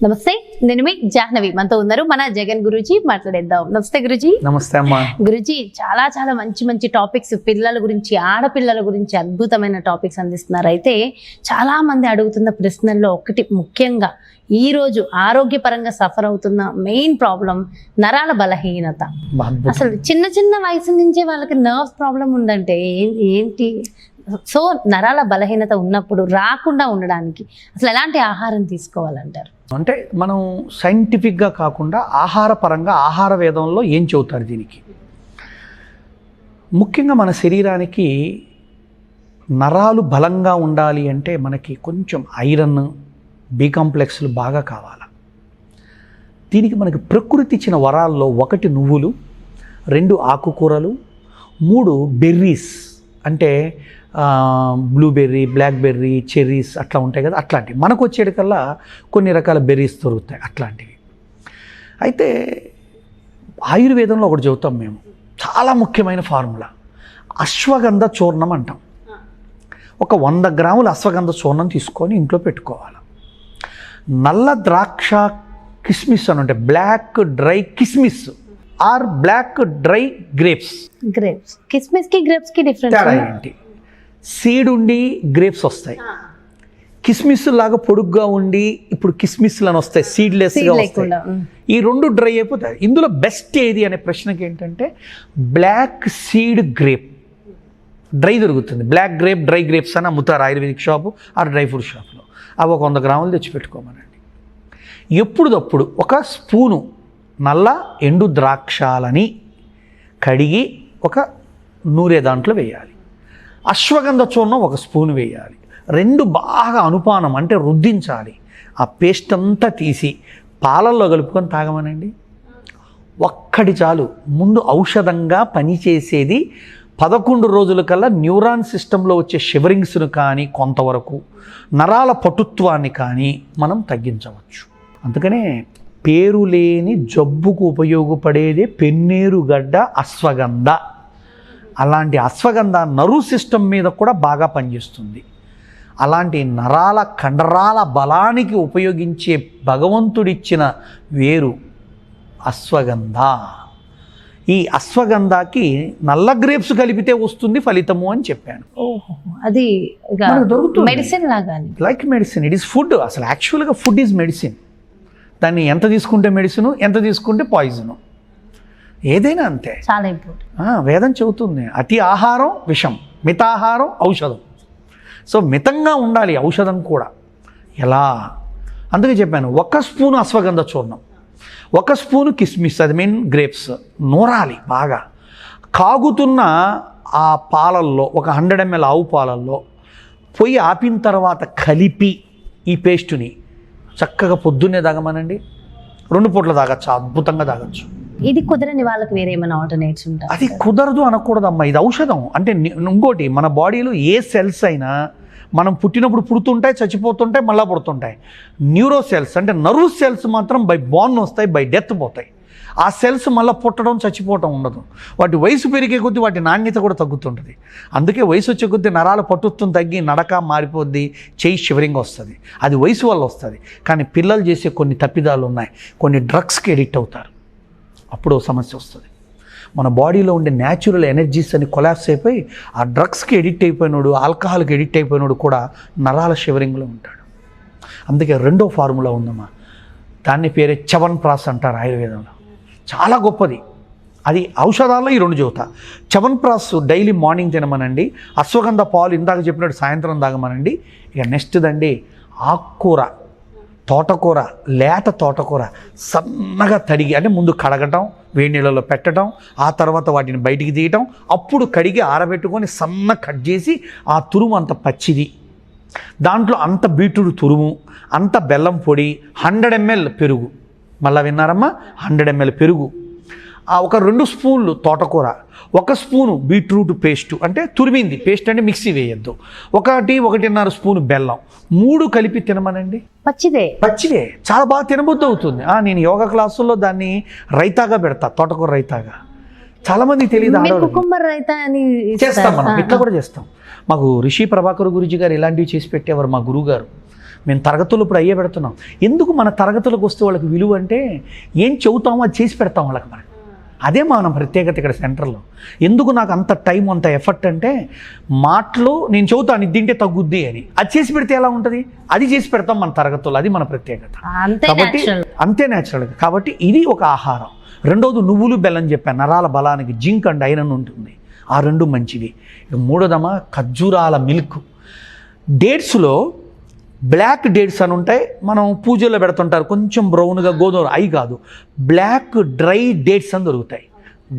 నమస్తే, నేను మీ జాహ్నవి. మనతో ఉన్నారు మన జగన్ గురూజీ. మాట్లాడేద్దాం. నమస్తే గురూజీ. నమస్తే అమ్మా. గురూజీ, చాలా చాలా మంచి మంచి టాపిక్స్, పిల్లల గురించి, ఆడపిల్లల గురించి అద్భుతమైన టాపిక్స్ అందిస్తున్నారు. అయితే చాలా మంది అడుగుతున్న ప్రశ్నల్లో ఒకటి, ముఖ్యంగా ఈ రోజు ఆరోగ్యపరంగా సఫర్ అవుతున్న మెయిన్ ప్రాబ్లం నరాల బలహీనత. అసలు చిన్న చిన్న వయసు నుంచే వాళ్ళకి నర్వ్స్ ప్రాబ్లం ఉందంటే ఏంటి? సో నరాల బలహీనత ఉన్నప్పుడు రాకుండా ఉండడానికి అసలు ఎలాంటి ఆహారం తీసుకోవాలంటారు? అంటే మనం సైంటిఫిక్గా కాకుండా ఆహారపరంగా ఆహార వేదంలో ఏం చెబుతారు దీనికి? ముఖ్యంగా మన శరీరానికి నరాలు బలంగా ఉండాలి అంటే మనకి కొంచెం ఐరన్, బి కాంప్లెక్స్లు బాగా కావాలి. దీనికి మనకి ప్రకృతి ఇచ్చిన వరాల్లో 1 నువ్వులు, 2 ఆకుకూరలు, 3 బెర్రీస్ అంటే బ్లూబెర్రీ, బ్లాక్బెర్రీ, చెర్రీస్ అట్లా ఉంటాయి కదా, అట్లాంటివి. మనకు వచ్చేటికల్లా కొన్ని రకాల బెర్రీస్ దొరుకుతాయి అట్లాంటివి. అయితే ఆయుర్వేదంలో ఒకటి చెబుతాం మేము, చాలా ముఖ్యమైన ఫార్ములా, అశ్వగంధ చూర్ణం అంటాం. ఒక 100 గ్రాముల అశ్వగంధ చూర్ణం తీసుకొని ఇంట్లో పెట్టుకోవాలి. నల్ల ద్రాక్ష కిస్మిస్ అని ఉంటాయి, బ్లాక్ డ్రై కిస్మిస్ or black dry grapes. Grapes, కిస్మిస్ కి గ్రేప్స్ కి డిఫరెన్స్ ఏంటి? సీడ్ ఉండి గ్రేప్స్ వస్తాయి, కిస్మిస్ లాగా పొడుగ్గా ఉండి ఇప్పుడు కిస్మిస్లు అని వస్తాయి, సీడ్లెస్గా వస్తాయి. ఈ 2 డ్రై అయిపోతాయి. ఇందులో బెస్ట్ ఏది అనే ప్రశ్నకి ఏంటంటే బ్లాక్ సీడ్ గ్రేప్ డ్రై దొరుకుతుంది. బ్లాక్ గ్రేప్, డ్రై గ్రేప్స్ అని అమ్ముతారు Ayurvedic shop or dry fruit షాపులో. అవి ఒక 100 గ్రాములు తెచ్చిపెట్టుకోమనండి. ఎప్పుడుదప్పుడు 1 స్పూను నల్ల ఎండు ద్రాక్షాలని కడిగి ఒక నూరే దాంట్లో వేయాలి. అశ్వగంధ చూర్ణం 1 స్పూన్ వేయాలి. 2 బాగా అనుపానం అంటే రుద్దించాలి. ఆ పేస్ట్ అంతా తీసి పాలల్లో కలుపుకొని తాగమనండి. ఒక్కటి చాలు. ముందు ఔషధంగా పనిచేసేది 11 రోజుల కల్లా న్యూరాన్ సిస్టంలో వచ్చే షివరింగ్స్ను కానీ, కొంతవరకు నరాల పటుత్వాన్ని కానీ మనం తగ్గించవచ్చు. అందుకనే పేరు లేని జబ్బుకు ఉపయోగపడేదే పెన్నేరుగడ్డ అశ్వగంధ. అలాంటి అశ్వగంధ నర్వ్ సిస్టమ్ మీద కూడా బాగా పనిచేస్తుంది. అలాంటి నరాల కండరాల బలానికి ఉపయోగించే భగవంతుడిచ్చిన వేరు అశ్వగంధ. ఈ అశ్వగంధకి నల్ల గ్రేప్స్ కలిపితే వస్తుంది ఫలితము అని చెప్పాను. అది దొరుకుతుంది మెడిసిన్ లాగా, like medicine. It is food. అసలు యాక్చువల్గా ఫుడ్ ఈజ్ మెడిసిన్. దాన్ని ఎంత తీసుకుంటే మెడిసిన్, ఎంత తీసుకుంటే పాయిజను, ఏదైనా అంతే. చాలా ఇంపార్టెంట్. వేదం చెబుతుంది, అతి ఆహారం విషం, మితాహారం ఔషధం. సో మితంగా ఉండాలి ఔషధం కూడా. ఎలా? అందుకే చెప్పాను, 1 స్పూను అశ్వగంధ చూర్ణం, 1 స్పూను కిస్మిస్, అది మీన్ గ్రేప్స్, నూరాలి బాగా. కాగుతున్న ఆ పాలల్లో, ఒక 100 ml ఆవు పాలల్లో పొయ్యి ఆపిన తర్వాత కలిపి ఈ పేస్టుని చక్కగా పొద్దున్నే తాగమనండి. 2 పూట్ల తాగచ్చు, అద్భుతంగా తాగచ్చు. ఇది కుదరని వాళ్ళకి వేరే ఏమైనా ఆల్టర్నేట్స్ ఉంటాయి? అది కుదరదు అనకూడదమ్మా, ఇది ఔషధం. అంటే ఇంకోటి, మన బాడీలో ఏ సెల్స్ అయినా మనం పుట్టినప్పుడు పుడుతుంటాయి, చచ్చిపోతుంటాయి, మళ్ళీ పుడుతుంటాయి. న్యూరో సెల్స్ అంటే నర్వ్ సెల్స్ మాత్రం బై బోర్న్ వస్తాయి, బై డెత్ పోతాయి. ఆ సెల్స్ మళ్ళీ పుట్టడం, చచ్చిపోవటం ఉండదు. వాటి వయసు పెరిగే కొద్దీ వాటి నాణ్యత కూడా తగ్గుతుంటుంది. అందుకే వయసు వచ్చే కొద్దీ నరాల పట్టుత్వం తగ్గి నడక మారిపోద్ది, చెయ్యి షివరింగ్ వస్తుంది. అది వయసు వల్ల వస్తుంది. కానీ పిల్లలు చేసే కొన్ని తప్పిదాలు ఉన్నాయి. కొన్ని డ్రగ్స్కి ఎడిక్ట్ అవుతారు, అప్పుడు సమస్య వస్తుంది. మన బాడీలో ఉండే న్యాచురల్ ఎనర్జీస్ అని కొలాప్స్ అయిపోయి ఆ డ్రగ్స్కి ఎడిక్ట్ అయిపోయినాడు, ఆల్కహాల్కి ఎడిక్ట్ అయిపోయినాడు కూడా నరాల షివరింగ్లో ఉంటాడు. అందుకే 2వ ఫార్ములా ఉందమ్మా, దాన్ని పేరే చ్యవన్ప్రాశ్ అంటారు ఆయుర్వేదంలో. చాలా గొప్పది అది. ఔషధాల్లో ఈ 2 చెబుతా. చ్యవన్ప్రాశ్ డైలీ మార్నింగ్ తినమనండి. అశ్వగంధ పాలు ఇందాక చెప్పినట్టు సాయంత్రం తాగమనండి. ఇక నెక్స్ట్ దండి ఆకుకూర, తోటకూర, లేత తోటకూర సన్నగా తడిగి, అంటే ముందు కడగటం, వేడి నీళ్ళలో పెట్టడం, ఆ తర్వాత వాటిని బయటికి తీయటం, అప్పుడు కడిగి ఆరబెట్టుకొని సన్న కట్ చేసి ఆ తురుము అంత పచ్చిది, దాంట్లో అంత బీట్రూట్ తురుము, అంత బెల్లం పొడి, 100 ml పెరుగు, మళ్ళీ విన్నారమ్మా, 100 ml పెరుగు, ఒక 2 స్పూన్లు తోటకూర, 1 స్పూను బీట్రూట్ పేస్టు, అంటే తురిమింది పేస్ట్, అంటే మిక్సీ వేయద్దు, 1-1.5 స్పూను బెల్లం, 3 కలిపి తినమనండి. పచ్చిదే చాలా బాగా తినబుద్ధి అవుతుంది. నేను యోగా క్లాసుల్లో దాన్ని రైతాగా పెడతా, తోటకూర రైతాగా. చాలామందికి తెలియదు. చేస్తాం మనం, ఇట్లా కూడా చేస్తాం. మాకు రిషి ప్రభాకర్ గురుజీ గారు ఇలాంటివి చేసి పెట్టేవారు, మా గురువు గారు. మేము తరగతులు ఇప్పుడు అయ్యే పెడుతున్నాం. ఎందుకు మన తరగతులకు వస్తే వాళ్ళకి విలువ అంటే ఏం చెబుతామో అది చేసి పెడతాం వాళ్ళకి. మనకి అదే మన ప్రత్యేకత ఇక్కడ సెంటర్లో. ఎందుకు నాకు అంత టైం అంత ఎఫర్ట్ అంటే మాటలు నేను చెబుతాను ఇది తింటే తగ్గుద్ది అని, అది చేసి పెడితే ఎలా ఉంటుంది, అది చేసి పెడతాం మన తరగతుల్లో. అది మన ప్రత్యేకత. కాబట్టి అంతే న్యాచురల్గా. కాబట్టి ఇది ఒక ఆహారం. రెండోది నువ్వులు బెల్లం చెప్పాను, నరాల బలానికి జింక్ అండ్ ఐరన్ ఉంటుంది, ఆ రెండు మంచివి. మూడోదమా ఖర్జూరాల మిల్క్. డేట్స్లో బ్లాక్ డేట్స్ అని ఉంటాయి, మనం పూజల్లో పెడుతుంటారు, కొంచెం బ్రౌన్గా గోధుమ, అవి కాదు, బ్లాక్ డ్రై డేట్స్ అని దొరుకుతాయి.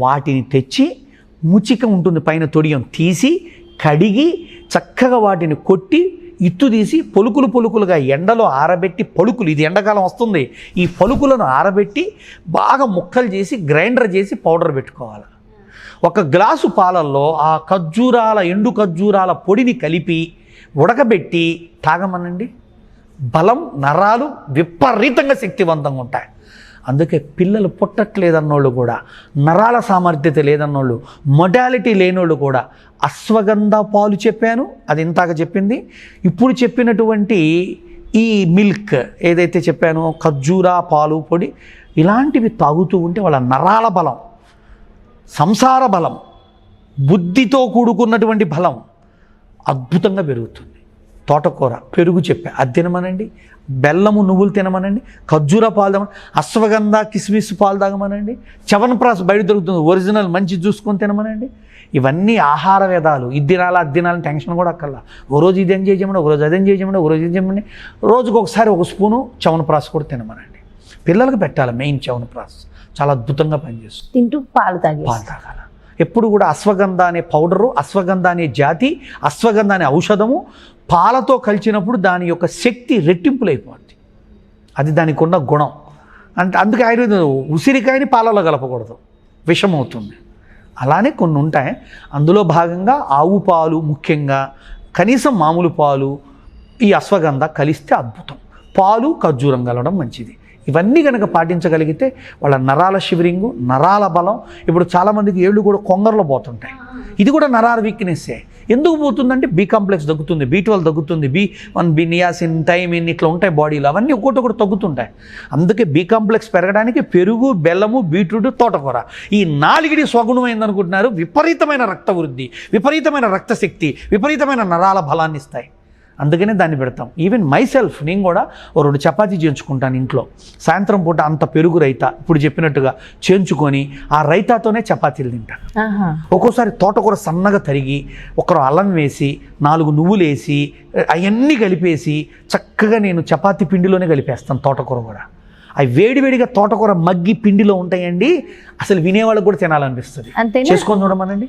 వాటిని తెచ్చి ముచిక ఉంటుంది పైన తొడియం తీసి కడిగి చక్కగా వాటిని కొట్టి ఇత్తు తీసి పొలుకులుగా ఎండలో ఆరబెట్టి, పలుకులు ఇది ఎండాకాలం వస్తుంది, ఈ పలుకులను ఆరబెట్టి బాగా ముక్కలు చేసి గ్రైండర్ చేసి పౌడర్ పెట్టుకోవాలి. ఒక గ్లాసు పాలల్లో ఆ ఎండు ఖర్జూరాల పొడిని కలిపి ఉడకబెట్టి తాగమనండి. బలం, నరాలు విపరీతంగా శక్తివంతంగా ఉంటాయి. అందుకే పిల్లలు పుట్టట్లేదన్నోళ్ళు కూడా, నరాల సామర్థ్యత లేదన్నోళ్ళు, మొడాలిటీ లేనోళ్ళు కూడా అశ్వగంధ పాలు చెప్పాను, అది ఇంతాక చెప్పింది. ఇప్పుడు చెప్పినటువంటి ఈ మిల్క్ ఏదైతే చెప్పానో, ఖర్జూరా పాలు పొడి, ఇలాంటివి తాగుతూ ఉంటే వాళ్ళ నరాల బలం, సంసార బలం, బుద్ధితో కూడుకున్నటువంటి బలం అద్భుతంగా పెరుగుతుంది. తోటకూర, పెరుగు చెప్పా, అది తినమనండి. బెల్లము, నువ్వులు తినమనండి. ఖర్జూర పాలు తాగమని, అశ్వగంధ కిస్మిస్ పాలు తాగమనండి. చవన్ప్రాస్ బయట దొరుకుతుంది, ఒరిజినల్ మంచి చూసుకొని తినమనండి. ఇవన్నీ ఆహార వేదాలు. ఇది తినాలా అది తినాలని టెన్షన్ కూడా అక్కర్లా. ఒక రోజు ఇది ఎంజాయ్ చేయమని, ఒక రోజు అది ఎంజాయ్ చేయమని, ఒక రోజు ఇది చేయమని, రోజుకు ఒకసారి ఒక స్పూను చవన్ప్రాస్ కూడా తినమనండి. పిల్లలకు పెట్టాలి మెయిన్ చవన్ప్రాస్, చాలా అద్భుతంగా పనిచేస్తుంది. తింటూ పాలు తాగాలి. ఎప్పుడు కూడా అశ్వగంధ అనే పౌడరు, అశ్వగంధ అనే జాతి, అశ్వగంధ అనే ఔషధము పాలతో కలిసినప్పుడు దాని యొక్క శక్తి రెట్టింపులు అయిపోద్ది. అది దానికి ఉన్న గుణం. అంటే అందుకే ఆయుర్వేదం ఉసిరికాయని పాలలో కలపకూడదు, విషమవుతుంది. అలానే కొన్ని ఉంటాయి. అందులో భాగంగా ఆవు పాలు, ముఖ్యంగా కనీసం మామూలు పాలు, ఈ అశ్వగంధ కలిస్తే అద్భుతం. పాలు, ఖర్జూరం కలవడం మంచిది. ఇవన్నీ కనుక పాటించగలిగితే వాళ్ళ నరాల షివరింగు, నరాల బలం. ఇప్పుడు చాలామందికి ఏళ్ళు కూడా కొంగరలో పోతుంటాయి, ఇది కూడా నరాల వీక్నెస్సే. ఎందుకు పోతుందంటే బి కాంప్లెక్స్ తగ్గుతుంది, B12 తగ్గుతుంది, B1, బి నియాసిన్, థైమిన్ ఇట్లా ఉంటాయి బాడీలో, అవన్నీ ఒక్కొక్కటి తగ్గుతుంటాయి. అందుకే బి కాంప్లెక్స్ పెరగడానికి పెరుగు, బెల్లము, బీట్రూట్, తోటకూర, ఈ 4 స్వగుణమైంది అనుకుంటున్నారు. విపరీతమైన రక్త వృద్ధి, విపరీతమైన రక్తశక్తి, విపరీతమైన నరాల బలాన్ని ఇస్తాయి. అందుకనే దాన్ని పెడతాం. ఈవెన్ మైసెల్ఫ్, నేను కూడా 2 చపాతీ చేయించుకుంటాను ఇంట్లో. సాయంత్రం పూట అంత పెరుగు రైతా ఇప్పుడు చెప్పినట్టుగా చేయించుకొని ఆ రైతాతోనే చపాతీలు తింటాను. ఒక్కోసారి తోటకూర సన్నగా తరిగి, ఒకరు అల్లం వేసి, 4 నువ్వులు వేసి, అవన్నీ కలిపేసి చక్కగా నేను చపాతీ పిండిలోనే కలిపేస్తాను. తోటకూర కూడా అవి వేడివేడిగా తోటకూర మగ్గి పిండిలో ఉంటాయండి, అసలు వినేవాళ్ళకి కూడా తినాలనిపిస్తుంది. చేసుకొని చూడమనండి.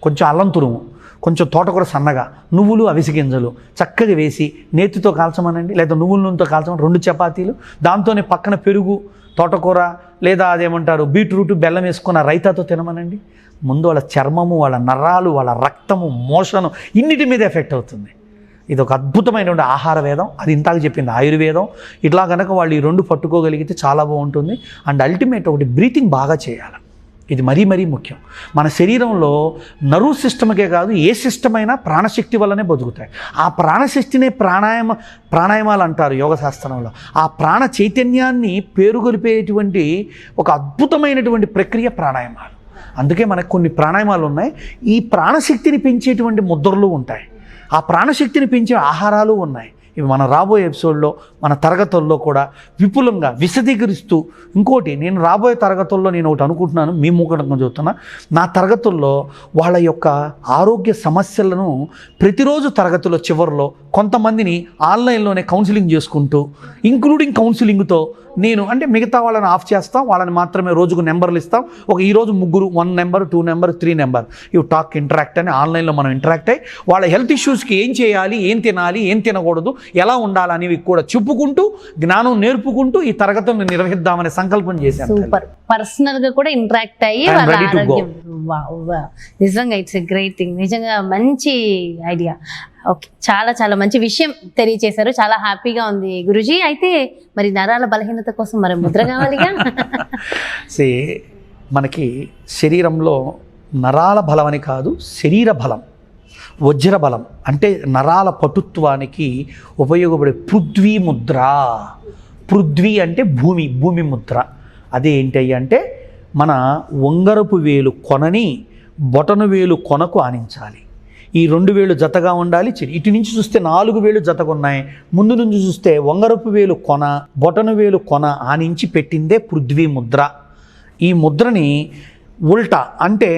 కొంచెం అల్లం తురుము, కొంచెం తోటకూర సన్నగా, నువ్వులు, అవిసె గింజలు చక్కగా వేసి నేతితో కాల్చమనండి, లేదా నువ్వుల నూనెతో కాల్చమని 2 చపాతీలు, దాంతోనే పక్కన పెరుగు, తోటకూర, లేదా అదేమంటారు బీట్రూట్, బెల్లం వేసుకున్న రైతాతో తినమనండి. ముందు వాళ్ళ చర్మము, వాళ్ళ నరాలు, వాళ్ళ రక్తము, మోషను, ఇన్నిటి మీద ఎఫెక్ట్ అవుతుంది. ఇది ఒక అద్భుతమైనటువంటి ఆహార వేదం. అది ఇంతాక చెప్పింది ఆయుర్వేదం. ఇట్లా కనుక వాళ్ళు ఈ 2 పట్టుకోగలిగితే చాలా బాగుంటుంది. అండ్ అల్టిమేట్ ఒకటి, బ్రీతింగ్ బాగా చేయాలి. ఇది మరీ ముఖ్యం. మన శరీరంలో నర్వ్ సిస్టమ్కే కాదు, ఏ సిస్టమ్ అయినా ప్రాణశక్తి వల్లనే బతుకుతాయి. ఆ ప్రాణశక్తినే ప్రాణాయామాలు అంటారు యోగ శాస్త్రంలో. ఆ ప్రాణ చైతన్యాన్ని పేరుగొలిపేటువంటి ఒక అద్భుతమైనటువంటి ప్రక్రియ ప్రాణాయామాలు. అందుకే మనకు కొన్ని ప్రాణాయామాలు ఉన్నాయి. ఈ ప్రాణశక్తిని పెంచేటువంటి ముద్రలు ఉంటాయి, ఆ ప్రాణశక్తిని పెంచే ఆహారాలు ఉన్నాయి. ఇవి మన రాబోయే ఎపిసోడ్లో, మన తరగతుల్లో కూడా విపులంగా విశదీకరిస్తూ, ఇంకోటి నేను రాబోయే తరగతుల్లో నేను ఒకటి అనుకుంటున్నాను, మీ మూకటంగా చెప్తున్నా, నా తరగతుల్లో వాళ్ళ యొక్క ఆరోగ్య సమస్యలను ప్రతిరోజు తరగతుల చివరిలో కొంతమందిని ఆన్లైన్లోనే కౌన్సిలింగ్ చేసుకుంటూ, ఇంక్లూడింగ్ కౌన్సిలింగ్తో నేను అంటే మిగతా వాళ్ళని ఆఫ్ చేస్తాం, వాళ్ళని మాత్రమే రోజుకు నెంబర్లు ఇస్తాం. ఈరోజు 3, 1 నెంబర్, 2 నెంబర్, 3 నెంబర్, ఇవి టాక్ ఇంటరాక్ట్ అని ఆన్లైన్లో మనం ఇంటరాక్ట్ అయ్యి వాళ్ళ హెల్త్ ఇష్యూస్కి ఏం చేయాలి, ఏం తినాలి, ఏం తినకూడదు, ఎలా ఉండాలనేవి కూడా చెప్పుకుంటూ, జ్ఞానం నేర్పుకుంటూ ఈ తరగతులను నిర్వహిద్దామనే సంకల్పం చేశాను. సూపర్. పర్సనల్ గా కూడా ఇంటరాక్ట్ అయ్యి నిజంగా ఇట్స్ ఎ గ్రేట్ థింగ్. నిజంగా మంచి ఐడియా. ఓకే, చాలా మంచి విషయం తెలియచేశారు. చాలా హ్యాపీగా ఉంది గురుజీ. అయితే మరి నరాల బలహీనత కోసం మరి ముద్ర కావాలిగా. మనకి శరీరంలో నరాల బలం అని కాదు, శరీర బలం. వజ్రబలం అంటే నరాల పటుత్వానికి ఉపయోగపడే పృథ్వీ ముద్ర. పృథ్వీ అంటే భూమి, భూమి ముద్ర. అదే ఏంటయ్య అంటే మన ఉంగరపు వేలు కొనని బొటను వేలు కొనకు ఆనించాలి. ఈ 2 వేలు జతగా ఉండాలి. ఇటు నుంచి చూస్తే 4 వేలు జతగా ఉన్నాయి. ముందు నుంచి చూస్తే ఉంగరపు వేలు కొన బొటను వేలు కొన ఆనించి పెట్టిందే పృథ్వీ ముద్ర. ఈ ముద్రని ఉల్టా అంటే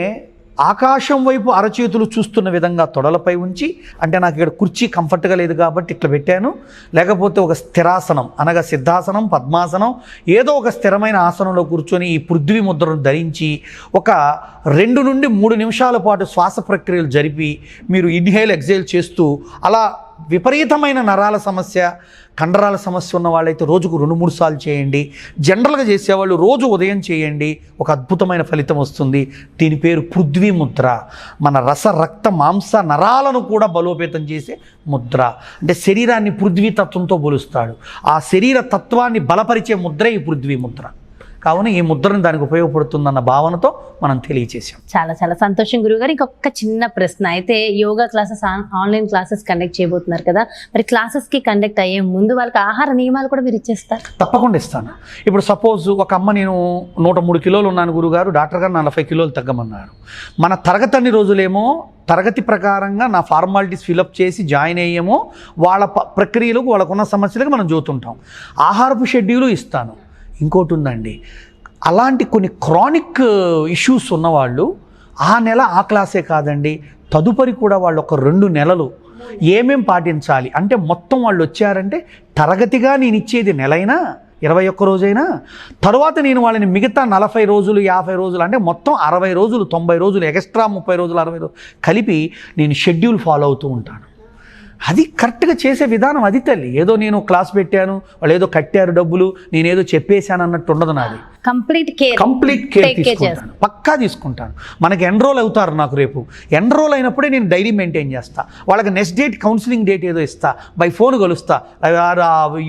ఆకాశం వైపు అరచేతులు చూస్తున్న విధంగా తొడలపై ఉంచి, అంటే నాకు ఇక్కడ కుర్చీ కంఫర్ట్గా లేదు కాబట్టి ఇట్లా పెట్టాను, లేకపోతే ఒక స్థిరాసనం అనగా సిద్ధాసనం, పద్మాసనం, ఏదో ఒక స్థిరమైన ఆసనంలో కూర్చొని ఈ పృథ్వీ ముద్రను ధరించి ఒక 2 నుండి 3 నిమిషాల పాటు శ్వాస ప్రక్రియలు జరిపి మీరు ఇన్హేల్ ఎక్సేల్ చేస్తూ అలా విపరీతమైన నరాల సమస్య, కండరాల సమస్య ఉన్న వాళ్ళైతే రోజుకు 2-3 సార్లు చేయండి. జనరల్గా చేసేవాళ్ళు రోజు ఉదయం చేయండి, ఒక అద్భుతమైన ఫలితం వస్తుంది. దీని పేరు పృథ్వీ ముద్ర. మన రక్త మాంస నరాలను కూడా బలోపేతం చేసే ముద్ర. అంటే శరీరాన్ని పృథ్వీ తత్వంతో పోలుస్తాడు. ఆ శరీర తత్వాన్ని బలపరిచే ముద్రే ఈ పృథ్వీ ముద్ర. కావున ఈ ముద్రను దానికి ఉపయోగపడుతుందన్న భావనతో మనం తెలియజేసాం. చాలా చాలా సంతోషం గురువుగారు. ఇంకొక చిన్న ప్రశ్న, అయితే yoga classes online classes conduct చేయబోతున్నారు కదా, మరి క్లాసెస్కి కండక్ట్ అయ్యే ముందు వాళ్ళకి ఆహార నియమాలు కూడా మీరు ఇచ్చేస్తారు? తప్పకుండా ఇస్తాను. ఇప్పుడు సపోజ్ ఒక అమ్మ, నేను 103 కిలోలు ఉన్నాను గురుగారు, డాక్టర్ గారు 40 కిలోలు తగ్గమన్నారు. మన తరగతి అన్ని రోజులేమో తరగతి ప్రకారంగా నా ఫార్మాలిటీస్ ఫిలప్ చేసి జాయిన్ అయ్యేమో వాళ్ళ ప్రక్రియలకు వాళ్ళకున్న సమస్యలకు మనం చూస్తుంటాం. ఆహారపు షెడ్యూలు ఇస్తాను. ఇంకోటి ఉందండి, అలాంటి కొన్ని క్రానిక్ ఇష్యూస్ ఉన్నవాళ్ళు ఆ నెల ఆ క్లాసే కాదండి, తదుపరి కూడా వాళ్ళు ఒక 2 నెలలు ఏమేం పాటించాలి అంటే, మొత్తం వాళ్ళు వచ్చారంటే తరగతిగా నేను ఇచ్చేది నెలైనా 21 రోజైనా, తర్వాత నేను వాళ్ళని మిగతా 40 రోజులు 50 రోజులు అంటే మొత్తం 60 రోజులు 90 రోజులు ఎక్స్ట్రా 30 రోజులు 60 రోజులు కలిపి నేను షెడ్యూల్ ఫాలో అవుతూ ఉంటాను. అది కరెక్ట్గా చేసే విధానం అది తల్లి. ఏదో నేను క్లాస్ పెట్టాను, వాళ్ళు ఏదో కట్టారు డబ్బులు, నేనేదో చెప్పేశాను అన్నట్టు ఉండదు నాది. కంప్లీట్ కేర్ తీసుకుంటాను, పక్కా తీసుకుంటాను. మనకి ఎన్రోల్ అవుతారు, నాకు రేపు ఎన్రోల్ అయినప్పుడే నేను డైరీ మెయింటైన్ చేస్తా. వాళ్ళకి నెక్స్ట్ డేట్ కౌన్సిలింగ్ డేట్ ఏదో ఇస్తా, బై ఫోన్ కలుస్తా,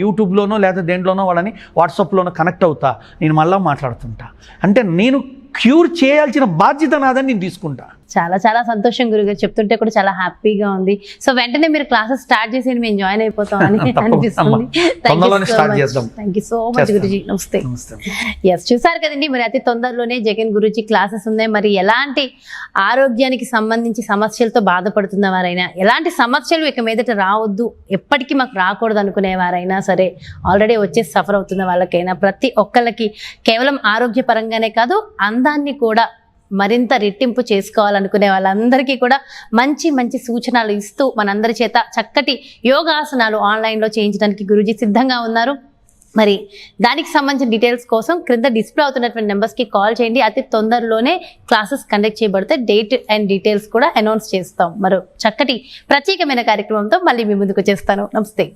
యూట్యూబ్లోనో లేదా దేంట్లోనో వాళ్ళని వాట్సాప్లోనో కనెక్ట్ అవుతా, నేను మళ్ళీ మాట్లాడుతుంటా. అంటే నేను క్యూర్ చేయాల్సిన బాధ్యత నాదని నేను తీసుకుంటా. చాలా చాలా సంతోషం గురుగారు, చెప్తుంటే కూడా చాలా హ్యాపీగా ఉంది. సో వెంటనే మీరు క్లాసెస్ స్టార్ట్ చేసి మేము జాయిన్ అయిపోతాం అని అనిపిస్తుంది. Thank you so much Guruji. నమస్తే. ఎస్, చూసారు కదండి, మరి అతి తొందరలోనే జగన్ గురుజీ క్లాసెస్ ఉన్నాయి. మరి ఎలాంటి ఆరోగ్యానికి సంబంధించి సమస్యలతో బాధపడుతున్న వారైనా, ఎలాంటి సమస్యలు ఇక మీదట రావద్దు, ఎప్పటికీ మాకు రాకూడదు అనుకునే వారైనా సరే, ఆల్రెడీ వచ్చేసి సఫర్ అవుతున్న వాళ్ళకైనా, ప్రతి ఒక్కళ్ళకి కేవలం ఆరోగ్యపరంగానే కాదు, అందాన్ని కూడా మరింత రెట్టింపు చేసుకోవాలనుకునే వాళ్ళందరికీ కూడా మంచి మంచి సూచనలు ఇస్తూ మనందరి చేత చక్కటి యోగాసనాలు ఆన్లైన్లో చేయించడానికి గురూజీ సిద్ధంగా ఉన్నారు. మరి దానికి సంబంధించిన డీటెయిల్స్ కోసం క్రింద డిస్ప్లే అవుతున్నటువంటి నెంబర్స్కి కాల్ చేయండి. అతి తొందరలోనే క్లాసెస్ కండక్ట్ చేయబడితే డేట్ అండ్ డీటెయిల్స్ కూడా అనౌన్స్ చేస్తాం. మరో చక్కటి ప్రత్యేకమైన కార్యక్రమంతో మళ్ళీ మీ ముందుకు వచ్చేస్తాను. నమస్తే.